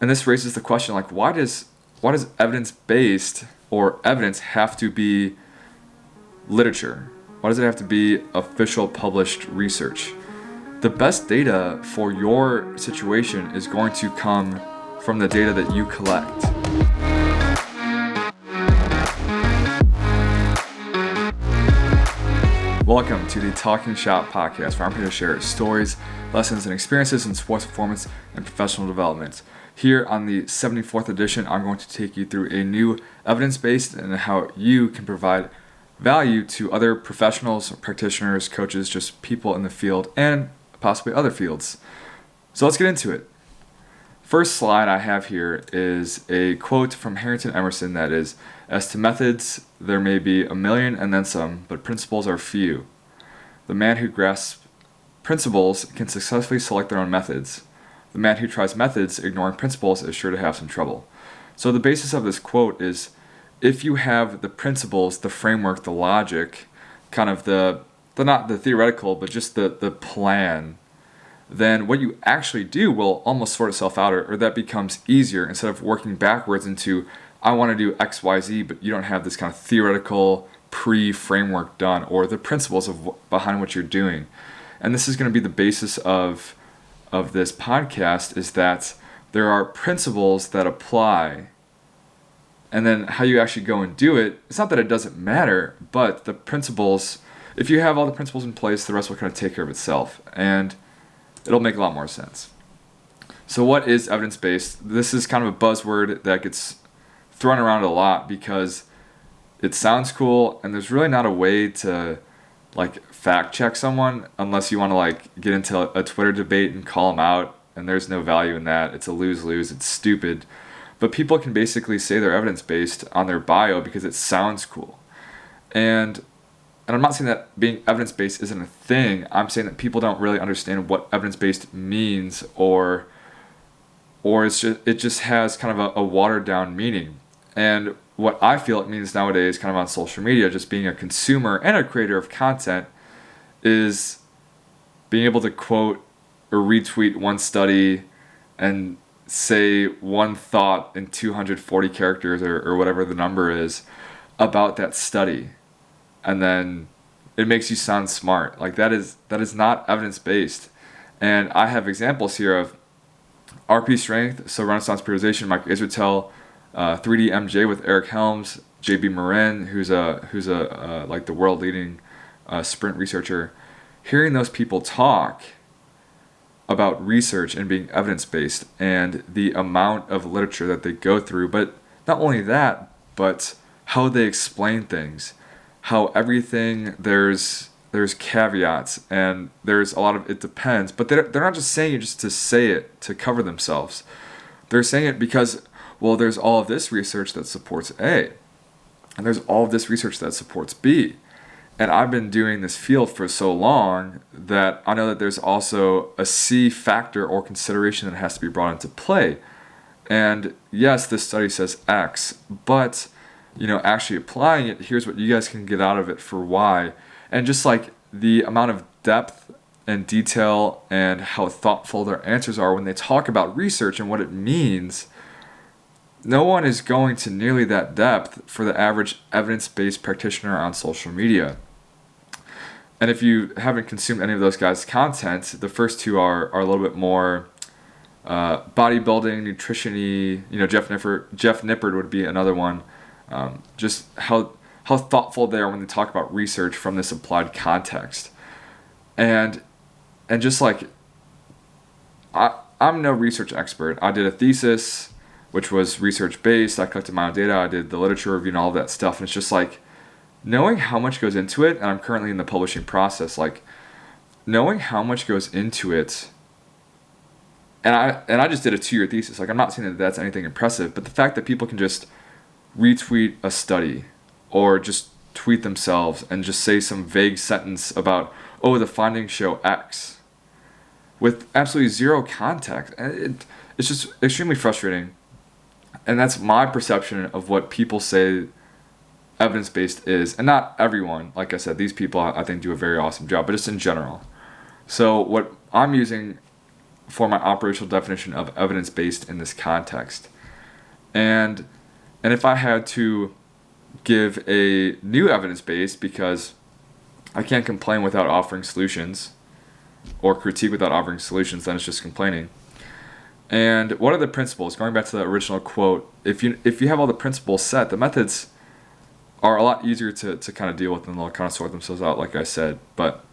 And this raises the question, like, why does evidence-based or evidence have to be literature? Why does it have to be official published research? The best data for your situation is going to come from the data that you collect. Welcome to the Talking Shop podcast, where I'm here to share stories, lessons, and experiences in sports performance and professional development. Here on the 74th edition, I'm going to take you through a new evidence-based and how you can provide value to other professionals, practitioners, coaches, just people in the field, and possibly other fields. So let's get into it. First slide I have here is a quote from Harrington Emerson that is, "As to methods, there may be a million and then some, but principles are few. The man who grasps principles can successfully select their own methods. The man who tries methods ignoring principles is sure to have some trouble." So the basis of this quote is, if you have the principles, the framework, the logic, kind of the not the theoretical, but just the plan, then what you actually do will almost sort itself out, or that becomes easier instead of working backwards into, I want to do X, Y, Z, but you don't have this kind of theoretical pre-framework done, or the principles behind what you're doing. And this is going to be the basis of this podcast, is that there are principles that apply, and then how you actually go and do it, it's not that it doesn't matter, but the principles, if you have all the principles in place, the rest will kind of take care of itself, and it'll make a lot more sense. So what is evidence-based? This is kind of a buzzword that gets thrown around a lot because it sounds cool, and there's really not a way to fact check someone unless you want to get into a Twitter debate and call them out, and there's no value in that. It's a lose-lose. It's stupid. But people can basically say they're evidence-based on their bio because it sounds cool. And I'm not saying that being evidence-based isn't a thing. I'm saying that people don't really understand what evidence-based means, or it just has kind of a watered-down meaning. And what I feel it means nowadays, kind of on social media, just being a consumer and a creator of content, is being able to quote or retweet one study and say one thought in 240 characters or whatever the number is about that study. And then it makes you sound smart. That is not evidence-based. And I have examples here of RP Strength, so Renaissance Periodization, Mike Israetel, 3D MJ with Eric Helms, JB Morin, who's the world leading sprint researcher. Hearing those people talk about research and being evidence-based and the amount of literature that they go through, but not only that, but how they explain things, how everything there's caveats, and there's a lot of it depends, but they're not just saying it just to say it to cover themselves. They're saying it because, well, there's all of this research that supports A, and there's all of this research that supports B. And I've been doing this field for so long that I know that there's also a C factor or consideration that has to be brought into play. And yes, this study says X, but actually applying it, here's what you guys can get out of it for Y. And just the amount of depth and detail and how thoughtful their answers are when they talk about research and what it means, no one is going to nearly that depth for the average evidence-based practitioner on social media. And if you haven't consumed any of those guys' content, the first two are a little bit more bodybuilding, nutrition-y. Jeff Nippard would be another one. Just how thoughtful they are when they talk about research from this applied context. And just I'm no research expert. I did a thesis, which was research-based. I collected my own data. I did the literature review and all of that stuff. And it's just knowing how much goes into it, and I'm currently in the publishing process, knowing how much goes into it, and I just did a 2-year thesis. I'm not saying that that's anything impressive, but the fact that people can just retweet a study or just tweet themselves and just say some vague sentence about, oh, the findings show X, with absolutely zero context, and it's just extremely frustrating. And that's my perception of what people say evidence-based is, and not everyone. Like I said, these people I think do a very awesome job, but just in general. So what I'm using for my operational definition of evidence-based in this context. And if I had to give a new evidence-based, because I can't complain without offering solutions, or critique without offering solutions, then it's just complaining. And what are the principles? Going back to the original quote, if you have all the principles set, the methods are a lot easier to kind of deal with, and they'll kind of sort themselves out, like I said. But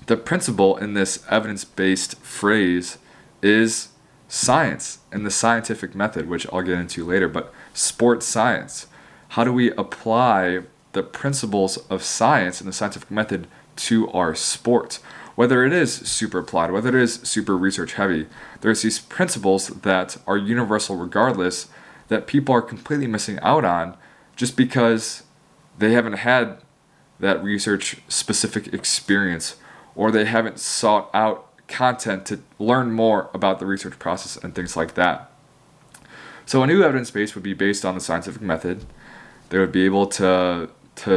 the principle in this evidence-based phrase is science and the scientific method, which I'll get into later. But sports science, how do we apply the principles of science and the scientific method to our sport? Whether it is super applied, whether it is super research heavy, there's these principles that are universal regardless, that people are completely missing out on just because they haven't had that research specific experience, or they haven't sought out content to learn more about the research process and things like that. So a new evidence base would be based on the scientific method. They would be able to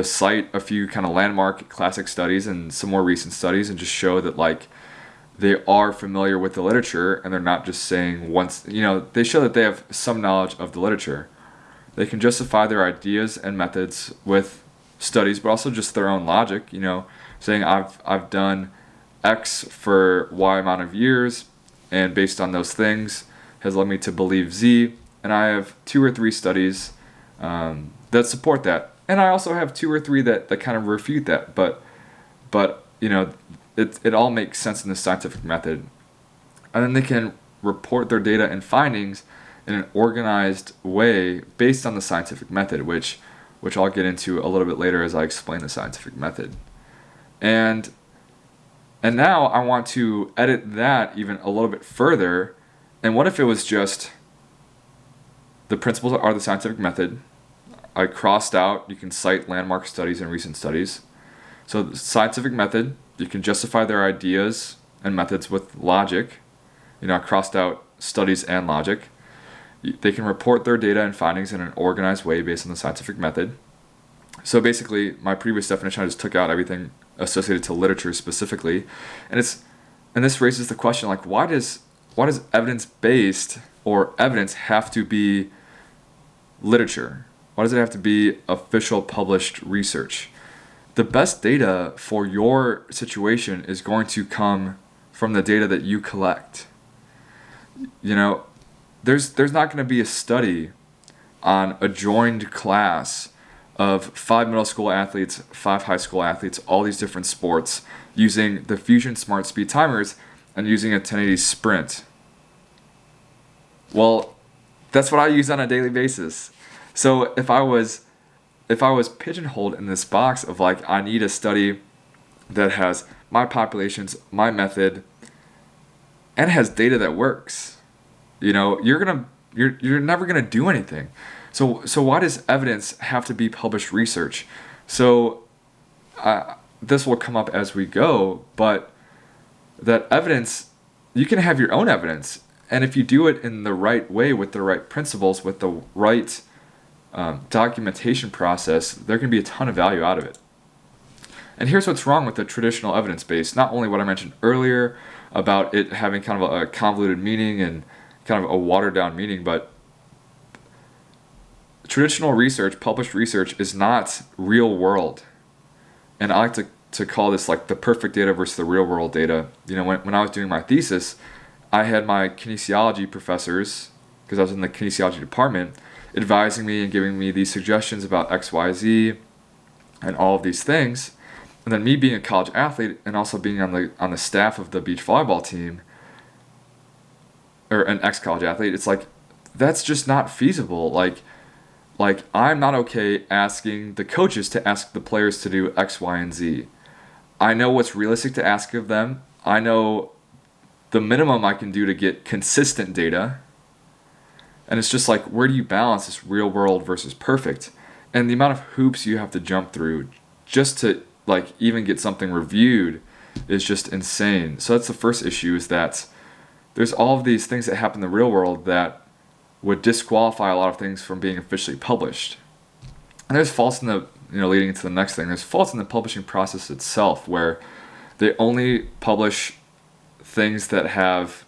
cite a few kind of landmark classic studies and some more recent studies, and just show that like they are familiar with the literature, and they're not just saying once, they show that they have some knowledge of the literature. They can justify their ideas and methods with studies, but also just their own logic, saying I've done X for Y amount of years, and based on those things has led me to believe Z, and I have 2 or 3 studies that support that. And I also have 2 or 3 that kind of refute that, but it all makes sense in the scientific method. And then they can report their data and findings in an organized way based on the scientific method, which I'll get into a little bit later as I explain the scientific method. And now I want to edit that even a little bit further. And what if it was just the principles are the scientific method? I crossed out, you can cite landmark studies and recent studies. So the scientific method, you can justify their ideas and methods with logic. I crossed out studies and logic. They can report their data and findings in an organized way based on the scientific method. So basically, my previous definition, I just took out everything associated to literature specifically. And this raises the question, like, why does evidence-based or evidence have to be literature? Why does it have to be official published research? The best data for your situation is going to come from the data that you collect. There's not going to be a study on a joined class of 5 middle school athletes, 5 high school athletes, all these different sports, using the Fusion Smart Speed timers and using a 1080 Sprint. Well, that's what I use on a daily basis. So if I was pigeonholed in this box of like, I need a study that has my populations, my method, and has data that works, you're never gonna do anything. So why does evidence have to be published research? So this will come up as we go, but that evidence, you can have your own evidence, and if you do it in the right way with the right principles, with the right documentation process, there can be a ton of value out of it. And here's what's wrong with the traditional evidence base. Not only what I mentioned earlier about it having kind of a convoluted meaning and kind of a watered down meaning, but traditional research, published research, is not real world. And I like to call this like the perfect data versus the real world data. When I was doing my thesis, I had my kinesiology professors, because I was in the kinesiology department, advising me and giving me these suggestions about X, Y, Z, and all of these things. And then me being a college athlete and also being on the staff of the beach volleyball team, or an ex-college athlete, it's like, that's just not feasible. Like I'm not okay asking the coaches to ask the players to do X, Y, and Z. I know what's realistic to ask of them. I know the minimum I can do to get consistent data. And it's just like, where do you balance this real world versus perfect? And the amount of hoops you have to jump through just to like even get something reviewed is just insane. So that's the first issue, is that there's all of these things that happen in the real world that would disqualify a lot of things from being officially published. And there's faults in the, leading into the next thing, there's faults in the publishing process itself, where they only publish things that have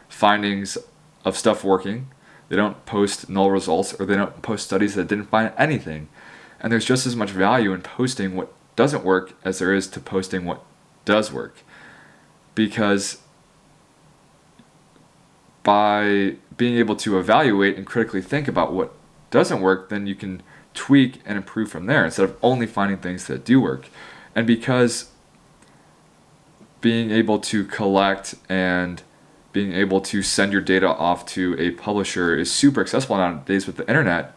findings of stuff working. They don't post null results, or they don't post studies that didn't find anything. And there's just as much value in posting what doesn't work as there is to posting what does work. Because by being able to evaluate and critically think about what doesn't work, then you can tweak and improve from there instead of only finding things that do work. And because being able to collect and being able to send your data off to a publisher is super accessible nowadays with the internet,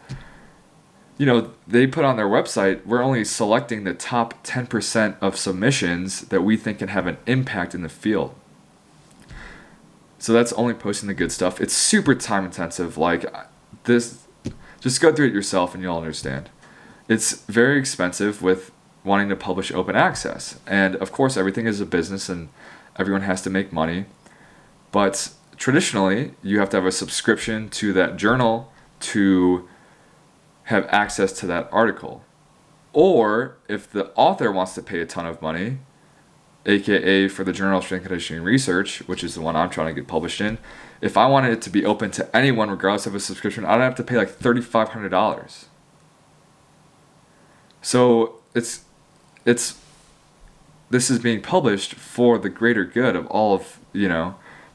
they put on their website, we're only selecting the top 10% of submissions that we think can have an impact in the field. So that's only posting the good stuff. It's super time intensive. Like this, just go through it yourself and you'll understand. It's very expensive with wanting to publish open access. And of course, everything is a business and everyone has to make money. But traditionally, you have to have a subscription to that journal to have access to that article. Or if the author wants to pay a ton of money, aka for the Journal of Strength and Conditioning Research, which is the one I'm trying to get published in, if I wanted it to be open to anyone regardless of a subscription, I'd have to pay like $3,500. So this is being published for the greater good of all of,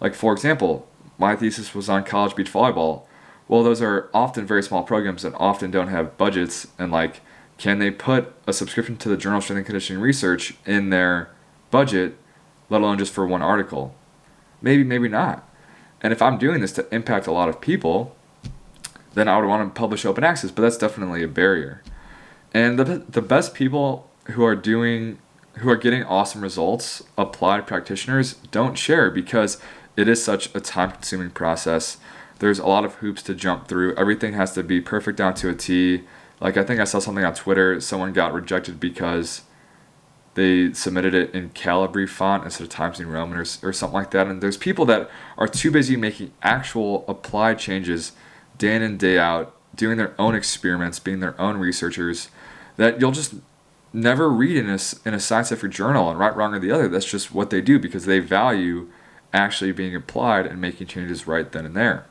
like for example, my thesis was on college beach volleyball. Well, those are often very small programs and often don't have budgets, and like, can they put a subscription to the Journal of Strength and Conditioning Research in their budget, let alone just for one article? Maybe, maybe not. And if I'm doing this to impact a lot of people, then I would want to publish open access, but that's definitely a barrier. And the best people who are getting awesome results, applied practitioners, don't share because it is such a time-consuming process. There's a lot of hoops to jump through. Everything has to be perfect down to a T. Like, I think I saw something on Twitter, someone got rejected because they submitted it in Calibri font instead of Times New Roman or something like that. And there's people that are too busy making actual applied changes day in and day out, doing their own experiments, being their own researchers, that you'll just never read in a scientific journal, and right, wrong, or the other. That's just what they do because they value actually being applied and making changes right then and there.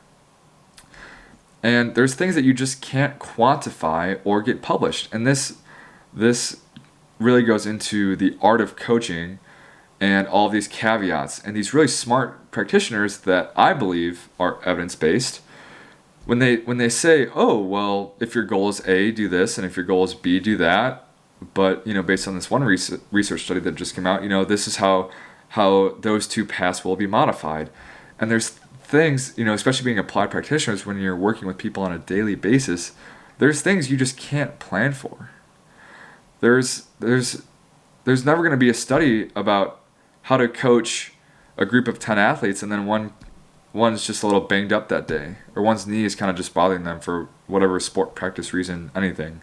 And there's things that you just can't quantify or get published. And this really goes into the art of coaching and all of these caveats and these really smart practitioners that I believe are evidence-based. When they say, oh, well, if your goal is A, do this, and if your goal is B, do that. But, based on this one research study that just came out, this is how those two paths will be modified. And there's things, especially being applied practitioners, when you're working with people on a daily basis, there's things you just can't plan for. There's never going to be a study about how to coach a group of 10 athletes and then one's just a little banged up that day, or one's knee is kind of just bothering them for whatever sport practice reason, anything.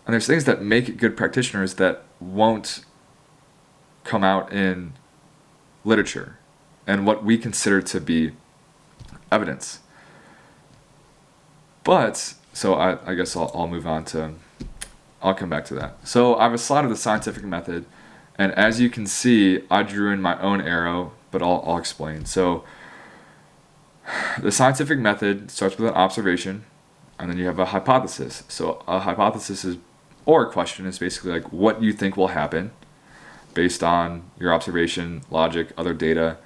And there's things that make good practitioners that won't come out in literature and what we consider to be evidence. But, so I guess I'll move on to, I'll come back to that. So I have a slide of the scientific method, and as you can see, I drew in my own arrow, but I'll explain. So the scientific method starts with an observation, and then you have a hypothesis. So a hypothesis or a question is basically like what you think will happen based on your observation, logic, other data.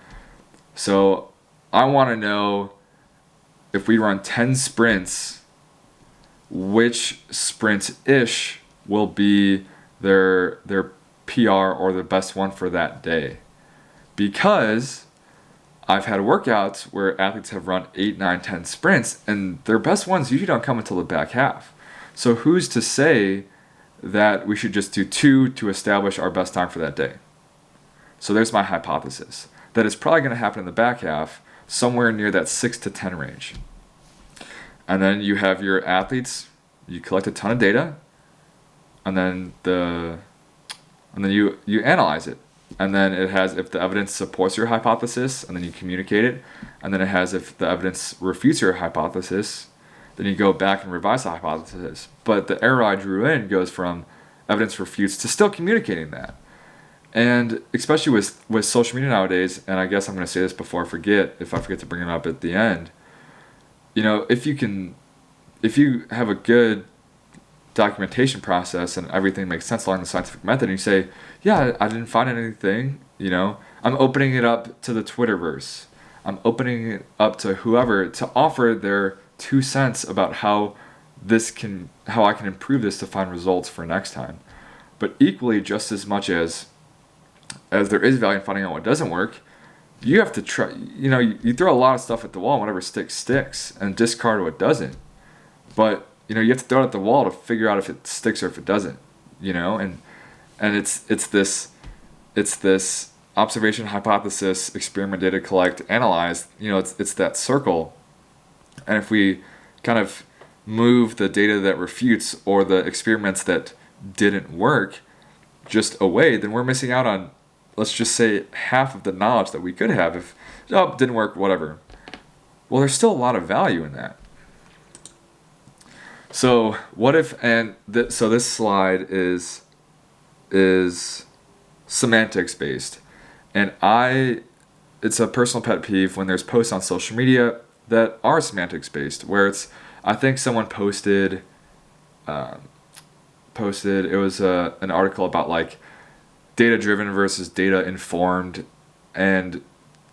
So I want to know, if we run 10 sprints, which sprint-ish will be their PR or the best one for that day. Because I've had workouts where athletes have run 8, 9, 10 sprints, and their best ones usually don't come until the back half. So who's to say that we should just do 2 to establish our best time for that day? So there's my hypothesis, that it's probably going to happen in the back half, somewhere near that 6 to 10 range. And then you have your athletes, you collect a ton of data, and then you analyze it. And then it has if the evidence supports your hypothesis, and then you communicate it. And then it has if the evidence refutes your hypothesis, then you go back and revise the hypothesis. But the arrow I drew in goes from evidence refutes to still communicating that. And especially with social media nowadays, and I guess I'm going to say this before I forget, if I forget to bring it up at the end, if you have a good documentation process and everything makes sense along the scientific method, and you say, yeah, I didn't find anything, I'm opening it up to the Twitterverse. I'm opening it up to whoever to offer their 2 cents about how I can improve this to find results for next time. But equally, just as much as there is value in finding out what doesn't work, you have to try. You throw a lot of stuff at the wall, and whatever sticks, and discard what doesn't. But you have to throw it at the wall to figure out if it sticks or if it doesn't. And it's this observation, hypothesis, experiment, data, collect, analyze. It's that circle. And if we kind of move the data that refutes or the experiments that didn't work just away, then we're missing out on, let's just say, half of the knowledge that we could have if, it didn't work, whatever. Well, there's still a lot of value in that. So what if, so this slide is semantics based, and it's a personal pet peeve when there's posts on social media that are semantics based, where I think someone posted it was an article about like data driven versus data informed, and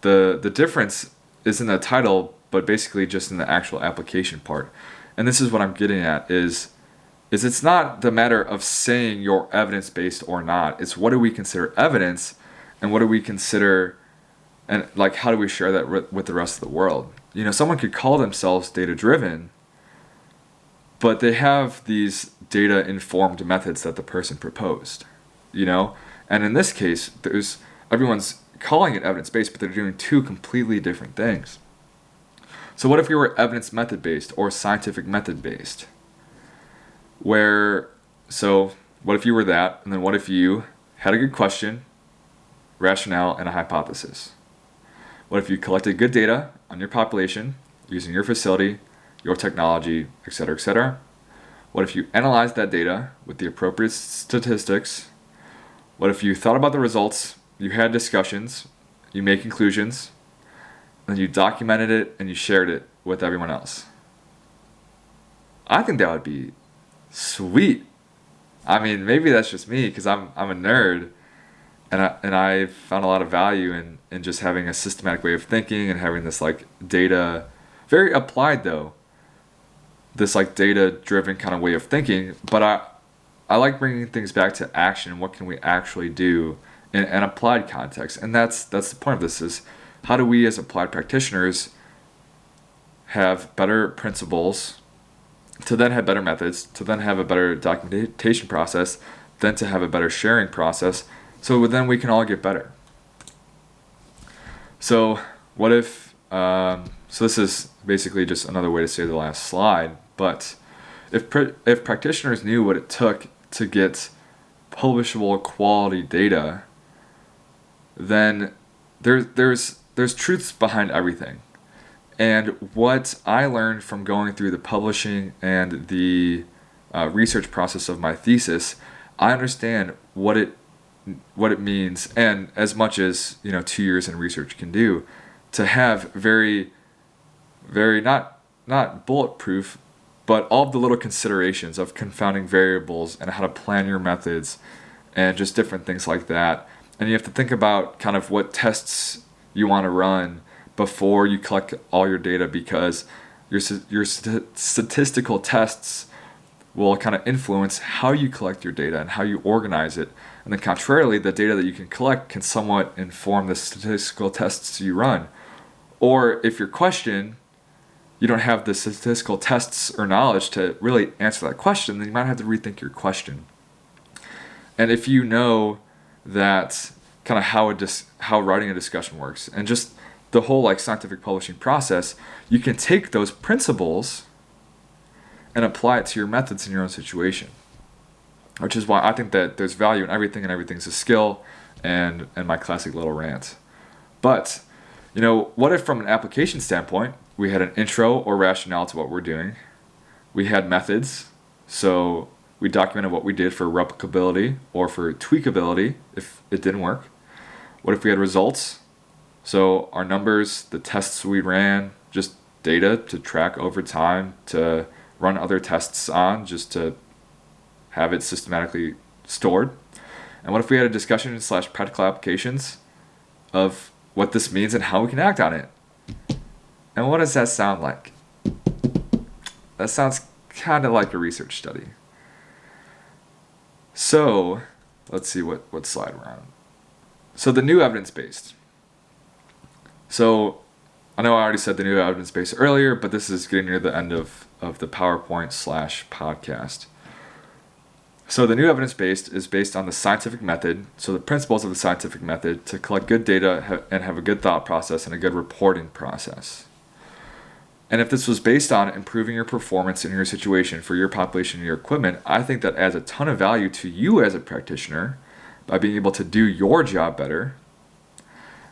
the difference is in the title, but basically just in the actual application part. And this is what I'm getting at is it's not the matter of saying you're evidence-based or not. It's what do we consider evidence, and what do we consider, and like how do we share that with the rest of the world? Someone could call themselves data-driven, but they have these data-informed methods that the person proposed, And in this case, everyone's calling it evidence-based, but they're doing two completely different things. So what if we were evidence method-based or scientific method-based? So what if you were that, and then what if you had a good question, rationale, and a hypothesis? What if you collected good data on your population using your facility, your technology, etc., etc.? What if you analyzed that data with the appropriate statistics? What if you thought about the results, you had discussions, you made conclusions, and you documented it and you shared it with everyone else? I think that would be sweet. I mean, maybe that's just me because I'm a nerd, and I found a lot of value in just having a systematic way of thinking and having this like data, very applied though, this like data driven kind of way of thinking. But I like bringing things back to action. What can we actually do in an applied context? And that's the point of this is, how do we as applied practitioners have better principles to then have better methods, to then have a better documentation process, then to have a better sharing process, so then we can all get better. So what if, so this is basically just another way to say the last slide, but if practitioners knew what it took to get publishable quality data, then there's truths behind everything. And what I learned from going through the publishing and the research process of my thesis, I understand what it means, and as much as 2 years in research can do, to have very, very not bulletproof, but all of the little considerations of confounding variables and how to plan your methods and just different things like that. And you have to think about kind of what tests you want to run before you collect all your data, because your statistical tests will kind of influence how you collect your data and how you organize it. And then contrarily, the data that you can collect can somewhat inform the statistical tests you run. Or if your question, you don't have the statistical tests or knowledge to really answer that question, then you might have to rethink your question. And if you know that kind of how writing a discussion works and just the whole like scientific publishing process, you can take those principles and apply it to your methods in your own situation. Which is why I think that there's value in everything, and everything's a skill, and my classic little rant. But, what if from an application standpoint, we had an intro or rationale to what we're doing? We had methods, so We documented what we did for replicability or for tweakability if it didn't work. What if we had results? So our numbers, the tests we ran, just data to track over time, to run other tests on, just to have it systematically stored. And what if we had a discussion / practical applications of what this means and how we can act on it? And what does that sound like? That sounds kind of like a research study. So let's see what slide we're on. So the new evidence-based. So I know I already said the new evidence-based earlier, but this is getting near the end of the PowerPoint / podcast. So the new evidence-based is based on the scientific method, so the principles of the scientific method to collect good data and have a good thought process and a good reporting process. And if this was based on improving your performance in your situation for your population and your equipment, I think that adds a ton of value to you as a practitioner by being able to do your job better.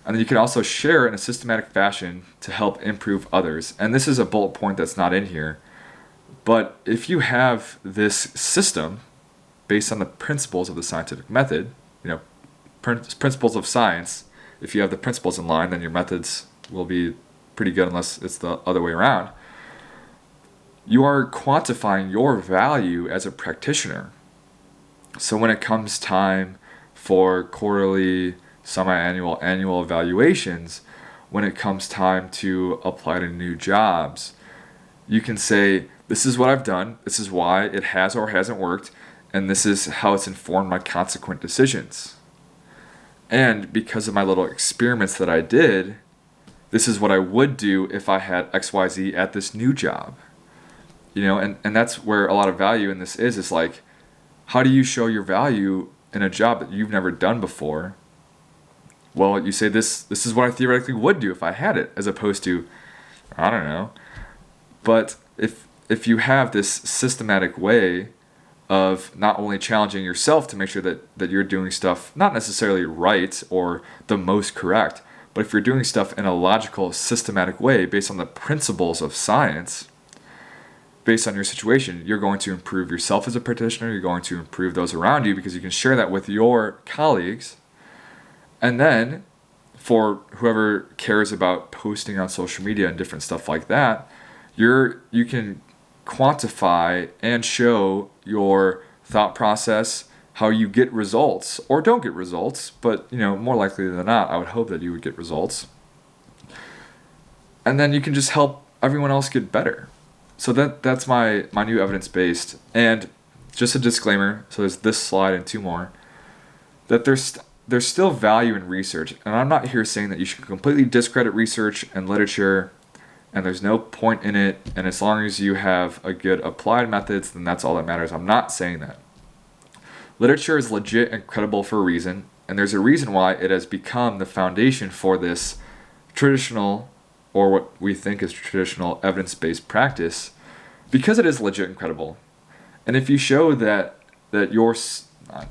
And then you can also share in a systematic fashion to help improve others. And this is a bullet point that's not in here. But if you have this system based on the principles of the scientific method, principles of science, if you have the principles in line, then your methods will be pretty good unless it's the other way around. You are quantifying your value as a practitioner. So when it comes time for quarterly, semi-annual, annual evaluations, when it comes time to apply to new jobs, you can say, this is what I've done, this is why it has or hasn't worked, and this is how it's informed my consequent decisions. And because of my little experiments that I did, this is what I would do if I had XYZ at this new job. And that's where a lot of value in this is like, how do you show your value in a job that you've never done before? Well, you say this is what I theoretically would do if I had it, as opposed to, I don't know. But if you have this systematic way of not only challenging yourself to make sure that you're doing stuff not necessarily right or the most correct, but if you're doing stuff in a logical, systematic way based on the principles of science, based on your situation, you're going to improve yourself as a practitioner, you're going to improve those around you because you can share that with your colleagues. And then for whoever cares about posting on social media and different stuff like that, you can quantify and show your thought process, how you get results or don't get results, but more likely than not, I would hope that you would get results. And then you can just help everyone else get better. So that's my new evidence-based. And just a disclaimer, so there's this slide and two more, that there's still value in research. And I'm not here saying that you should completely discredit research and literature, and there's no point in it, and as long as you have a good applied methods, then that's all that matters. I'm not saying that. Literature is legit and credible for a reason, and there's a reason why it has become the foundation for this traditional, or what we think is traditional evidence-based practice, because it is legit and credible. And if you show that you're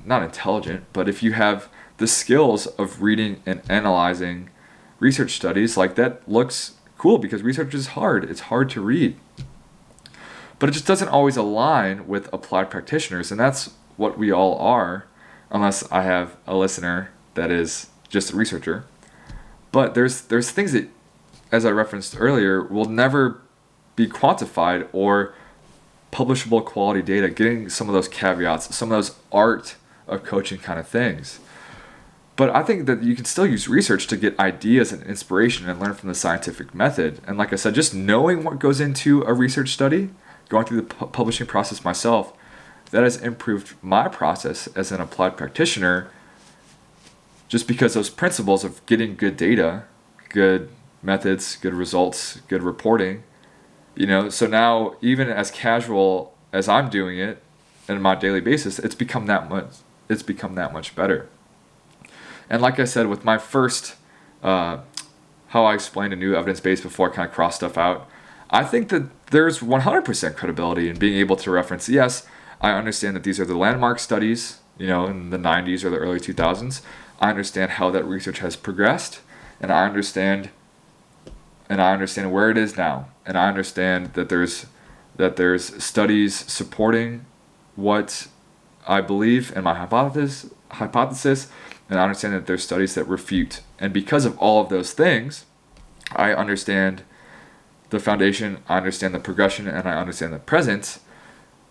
not intelligent, but if you have the skills of reading and analyzing research studies, like that looks cool because research is hard. It's hard to read. But it just doesn't always align with applied practitioners, and that's what we all are, unless I have a listener that is just a researcher. But there's things that, as I referenced earlier, will never be quantified or publishable quality data, getting some of those caveats, some of those art of coaching kind of things. But I think that you can still use research to get ideas and inspiration and learn from the scientific method. And like I said, just knowing what goes into a research study, going through the publishing process myself, that has improved my process as an applied practitioner, just because those principles of getting good data, good methods, good results, good reporting, so now even as casual as I'm doing it on my daily basis, it's become that much better. And like I said, with my first, how I explained a new evidence base before I kind of cross stuff out, I think that there's 100% credibility in being able to reference, yes, I understand that these are the landmark studies, in the 90s or the early 2000s. I understand how that research has progressed, and I understand where it is now. And I understand that there's studies supporting what I believe and my hypothesis, and I understand that there's studies that refute. And because of all of those things, I understand the foundation, I understand the progression, and I understand the present.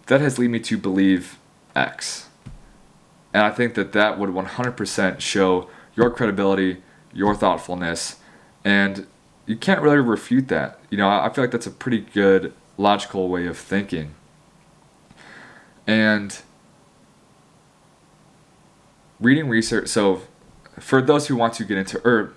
That has led me to believe X. And I think that that would 100% show your credibility, your thoughtfulness, and you can't really refute that. I feel like that's a pretty good logical way of thinking. And reading research, so for those who want to get into,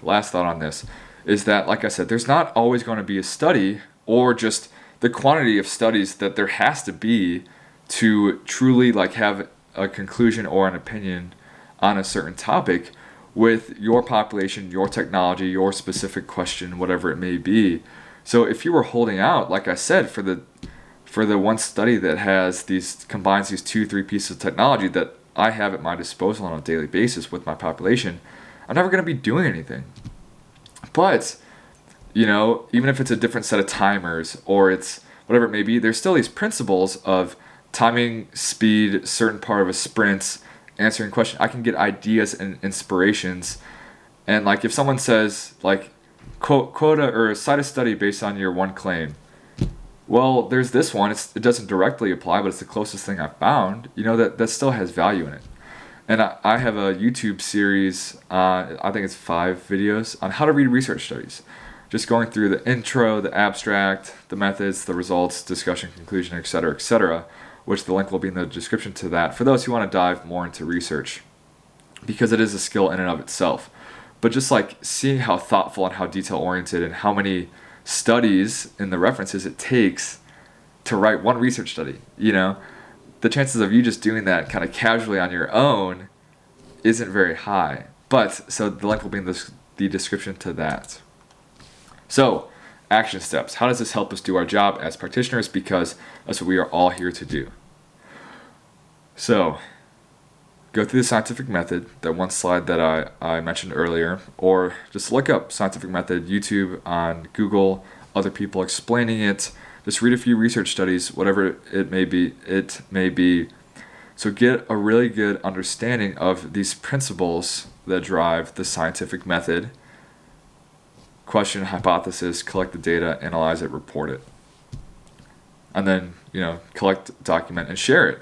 last thought on this, is that, like I said, there's not always going to be a study or just the quantity of studies that there has to be to truly have a conclusion or an opinion on a certain topic with your population, your technology, your specific question, whatever it may be. So if you were holding out, like I said, for the one study that combines these 2-3 pieces of technology that I have at my disposal on a daily basis with my population, I'm never going to be doing anything. But, even if it's a different set of timers or it's whatever it may be, there's still these principles of timing, speed, certain part of a sprint, answering questions. I can get ideas and inspirations. And if someone says quote or cite a study based on your one claim. Well, there's this one. It doesn't directly apply, but it's the closest thing I've found. That still has value in it. And I have a YouTube series, I think it's 5 videos, on how to read research studies. Just going through the intro, the abstract, the methods, the results, discussion, conclusion, etc., which the link will be in the description to that for those who want to dive more into research, because it is a skill in and of itself. But just seeing how thoughtful and how detail-oriented and how many studies in the references it takes to write one research study, the chances of you just doing that kind of casually on your own isn't very high. But, so the link will be in the description to that. So, action steps. How does this help us do our job as practitioners? Because that's what we are all here to do. So, go through the scientific method, that one slide that I mentioned earlier, or just look up scientific method, YouTube, on Google, other people explaining it. Just read a few research studies, whatever it may be. So get a really good understanding of these principles that drive the scientific method. Question, hypothesis, collect the data, analyze it, report it. And then, collect, document, and share it.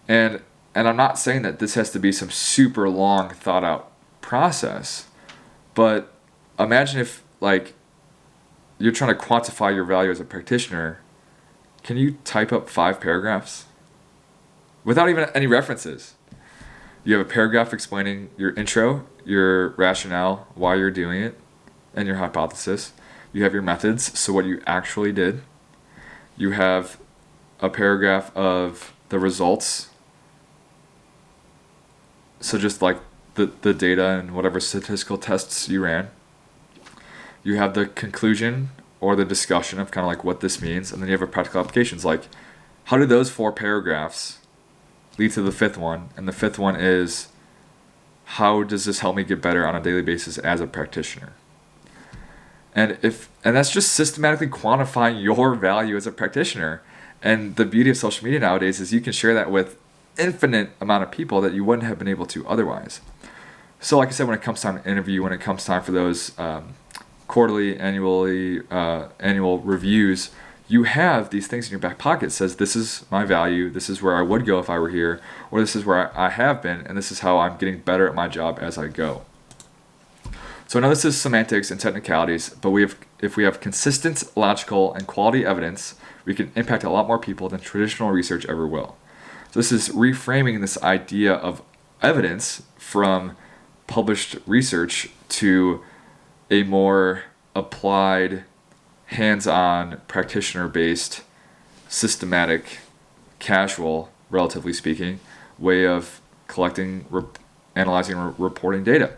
And I'm not saying that this has to be some super long, thought out process, but imagine if, you're trying to quantify your value as a practitioner. Can you type up 5 paragraphs without even any references? You have a paragraph explaining your intro, your rationale, why you're doing it, and your hypothesis. You have your methods, so what you actually did. You have a paragraph of the results, so just the data and whatever statistical tests you ran. You have the conclusion or the discussion of kind of what this means, and then you have a practical applications, how do those 4 paragraphs lead to the 5th one? And the 5th one is, how does this help me get better on a daily basis as a practitioner? And that's just systematically quantifying your value as a practitioner. And the beauty of social media nowadays is you can share that with infinite amount of people that you wouldn't have been able to otherwise. So like I said, when it comes time to interview, when it comes time for those quarterly, annual reviews, you have these things in your back pocket that says, this is my value, this is where I would go if I were here, or this is where I have been, and this is how I'm getting better at my job as I go. So I know this is semantics and technicalities, but if we have consistent, logical, and quality evidence, we can impact a lot more people than traditional research ever will. So this is reframing this idea of evidence from published research to a more applied, hands-on, practitioner-based, systematic, casual, relatively speaking, way of collecting, analyzing, and reporting data.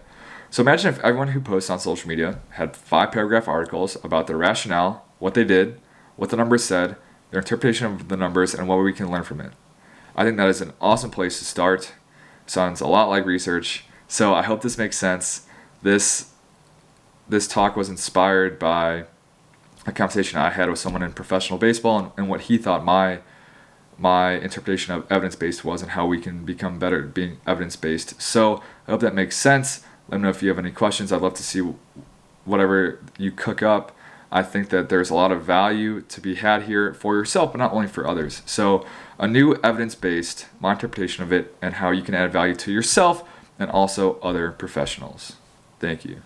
So imagine if everyone who posts on social media had 5-paragraph articles about their rationale, what they did, what the numbers said, their interpretation of the numbers, and what we can learn from it. I think that is an awesome place to start. Sounds a lot like research. So I hope this makes sense. This talk was inspired by a conversation I had with someone in professional baseball and what he thought my my interpretation of evidence-based was and how we can become better at being evidence-based. So I hope that makes sense. Let me know if you have any questions. I'd love to see whatever you cook up. I think that there's a lot of value to be had here for yourself, but not only for others. So a new evidence-based, my interpretation of it, and how you can add value to yourself and also other professionals. Thank you.